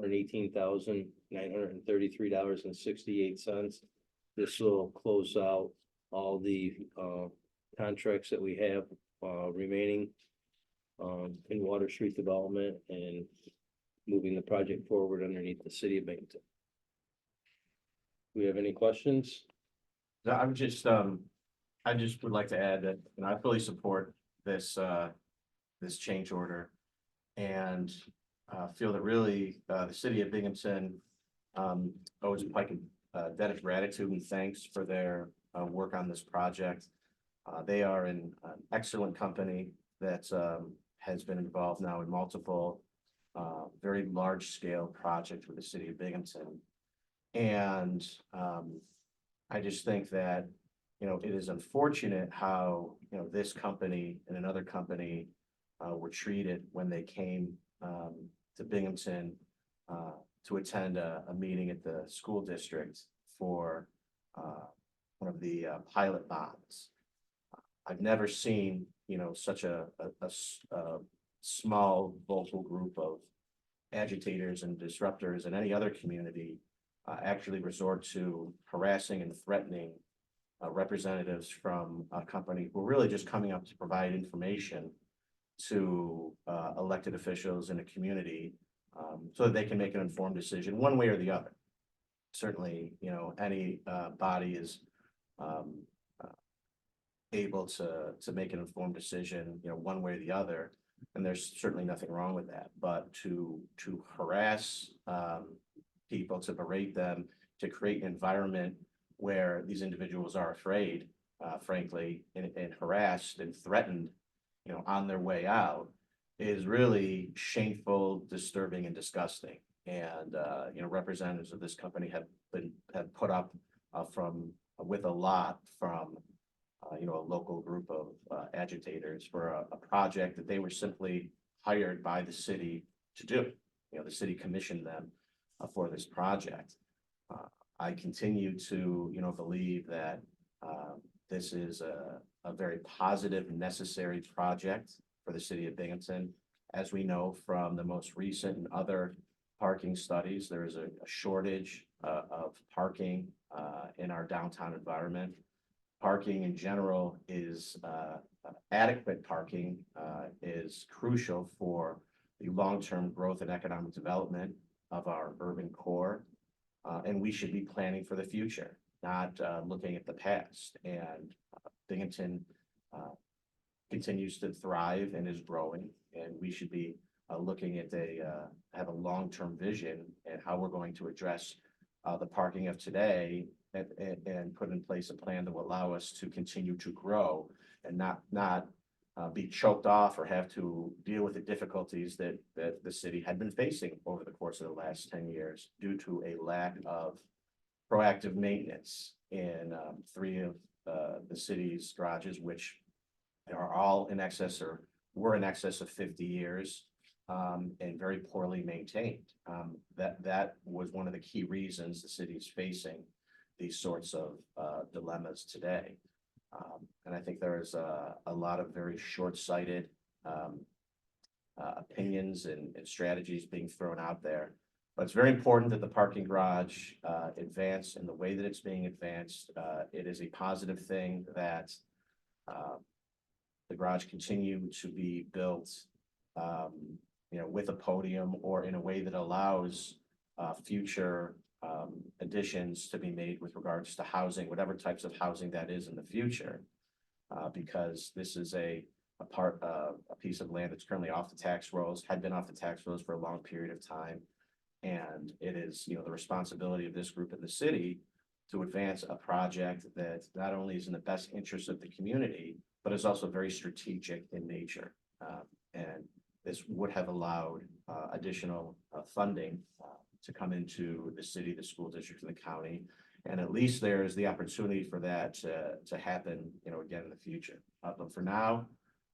$118,933.68. This will close out all the contracts that we have remaining in Water Street development and moving the project forward underneath the city of Binghamton. Do we have any questions? I just would like to add that, I fully support this, this change order. And feel that really, the city of Binghamton, owes Pike a debt of gratitude and thanks for their, work on this project. They are an excellent company that, has been involved now in multiple, very large scale projects with the city of Binghamton. And, I just think that, it is unfortunate how, this company and another company were treated when they came to Binghamton to attend a meeting at the school district for one of the pilot bonds. I've never seen, such a small vocal group of agitators and disruptors in any other community actually resort to harassing and threatening representatives from a company who are really just coming up to provide information to elected officials in a community so that they can make an informed decision one way or the other. Certainly, any body is able to make an informed decision, one way or the other, and there's certainly nothing wrong with that. But to harass people, to berate them, to create an environment where these individuals are afraid, frankly, and harassed and threatened, on their way out, is really shameful, disturbing, and disgusting. And representatives of this company have put up with a lot from a local group of agitators for a project that they were simply hired by the city to do. The city commissioned them for this project. I continue to believe that this is a very positive, necessary project for the city of Binghamton. As we know from the most recent and other parking studies, there is a shortage of parking in our downtown environment. Parking in general is adequate parking is crucial for the long-term growth and economic development of our urban core. And we should be planning for the future, not looking at the past. And Binghamton continues to thrive and is growing, and we should be looking at have a long-term vision and how we're going to address the parking of today and put in place a plan that will allow us to continue to grow and not be choked off or have to deal with the difficulties that the city had been facing over the course of the last 10 years due to a lack of proactive maintenance in 3 of the city's garages, which are all in excess or were in excess of 50 years and very poorly maintained. That was one of the key reasons the city is facing these sorts of dilemmas today. And I think there is a lot of very short-sighted opinions and strategies being thrown out there. But it's very important that the parking garage advance in the way that it's being advanced. It is a positive thing that the garage continue to be built, with a podium or in a way that allows future additions to be made with regards to housing, whatever types of housing that is in the future, because this is a piece of land that's currently off the tax rolls, had been off the tax rolls for a long period of time. And it is, the responsibility of this group in the city to advance a project that not only is in the best interest of the community, but is also very strategic in nature. And this would have allowed additional funding to come into the city, the school district, and the county. And at least there's the opportunity for that to happen, again in the future. But for now,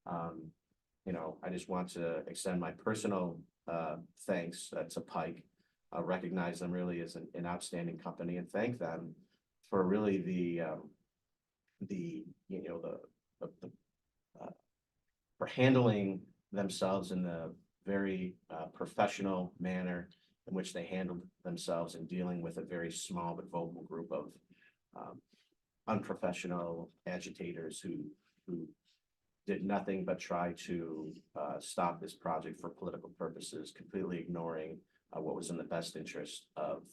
I just want to extend my personal thanks to Pike, recognize them really as an outstanding company, and thank them for really for handling themselves in the very professional manner in which they handled themselves in dealing with a very small but vocal group of unprofessional agitators who did nothing but try to stop this project for political purposes, completely ignoring what was in the best interest of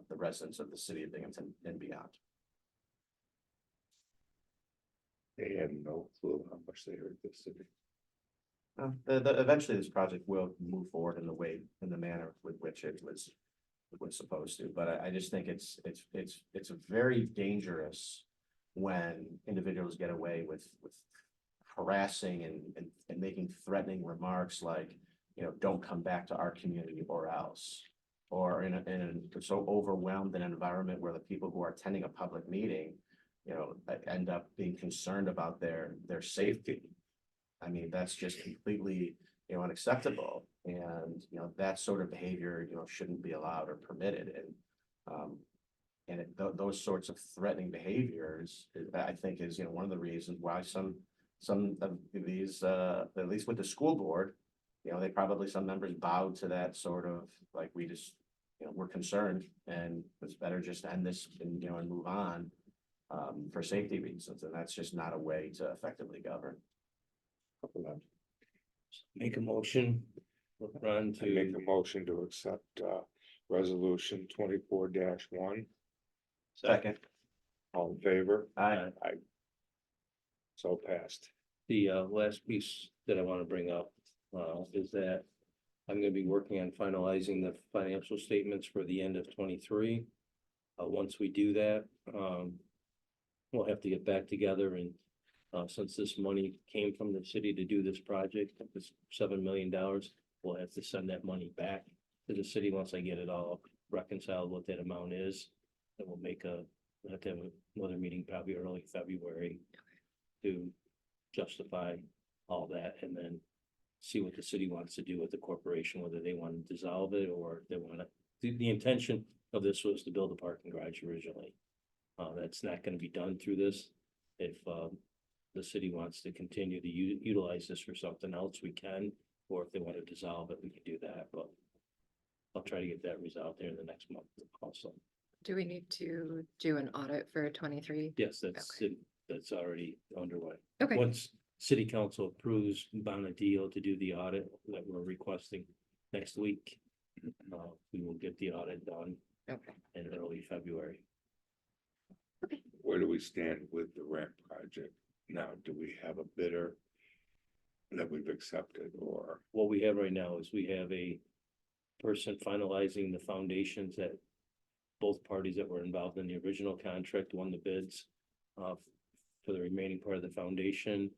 the residents of the city of Binghamton and beyond. They had no clue how much they hurt the city. Eventually, this project will move forward in the manner with which it was supposed to. But I just think it's very dangerous when individuals get away with harassing and making threatening remarks like, you know, don't come back to our community or else. Or so overwhelmed in an environment where the people who are attending a public meeting, you know, end up being concerned about their safety. I mean, that's just completely, you know, unacceptable. And, you know, that sort of behavior, you know, shouldn't be allowed or permitted. And those sorts of threatening behaviors, I think, is, you know, one of the reasons why some of these, at least with the school board, you know, some members bowed to that sort of like, we just, you know, we're concerned and it's better just to end this and, you know, and move on for safety reasons. And that's just not a way to effectively govern. Make a motion, Ron, I make to, a motion to accept resolution 24-1. Second. All in favor? Aye. So passed. the last piece that I want to bring up is that I'm gonna be working on finalizing the financial statements for the end of 23. Once we do that, we'll have to get back together and since this money came from the city to do this project, this $7 million, we'll have to send that money back to the city once I get it all reconciled, what that amount is. And we'll have to have another meeting probably early February to justify all that and then see what the city wants to do with the corporation, whether they want to dissolve it or they want to. The intention of this was to build a parking garage originally. That's not going to be done through this. If the city wants to continue to utilize this for something else, we can, or if they want to dissolve it, we can do that, but I'll try to get that resolved there in the next month also. Do we need to do an audit for 23? Yes, that's already underway. Okay, Once city council approves Bonadil to do the audit that we're requesting next week, we will get the audit done okay. in early February. Where do we stand with the ramp project now? Do we have a bidder that we've accepted, or? What we have right now is we have a person finalizing the foundations that both parties that were involved in the original contract won the bids for the remaining part of the foundation.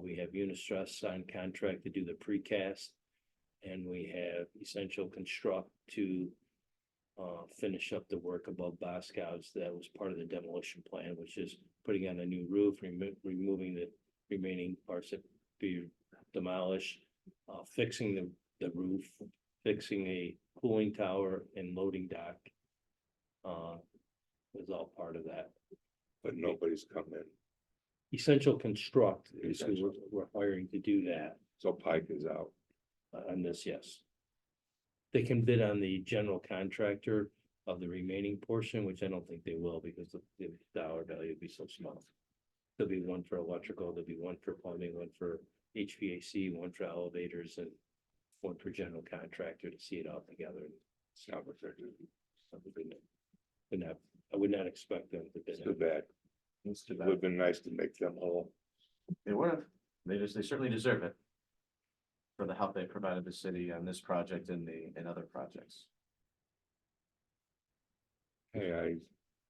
We have Unistress signed contract to do the precast, and we have Essential Construct to finish up the work above Boscov's. That was part of the demolition plan, which is putting on a new roof, removing the remaining parts that be demolished, fixing the roof, fixing a cooling tower and loading dock. Was all part of that. But nobody's come in, Essential Construct is who we're hiring to do that so Pike is out. on this, yes. They can bid on the general contractor of the remaining portion, which I don't think they will because the dollar value would be so small. There'll be one for electrical, there'll be one for plumbing, one for HVAC, one for elevators, and one for general contractor to see it all together. It's not what they're doing. I would not expect them to bid. It's too bad. It's too It bad. would have been nice to make them whole. They would have. They certainly deserve it for the help they provided the city on this project and other projects. Hey,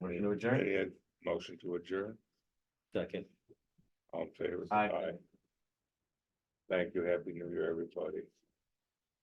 Motion to adjourn. I had motion to adjourn. Second. All in favor? Aye. Thank you. Happy New Year, everybody.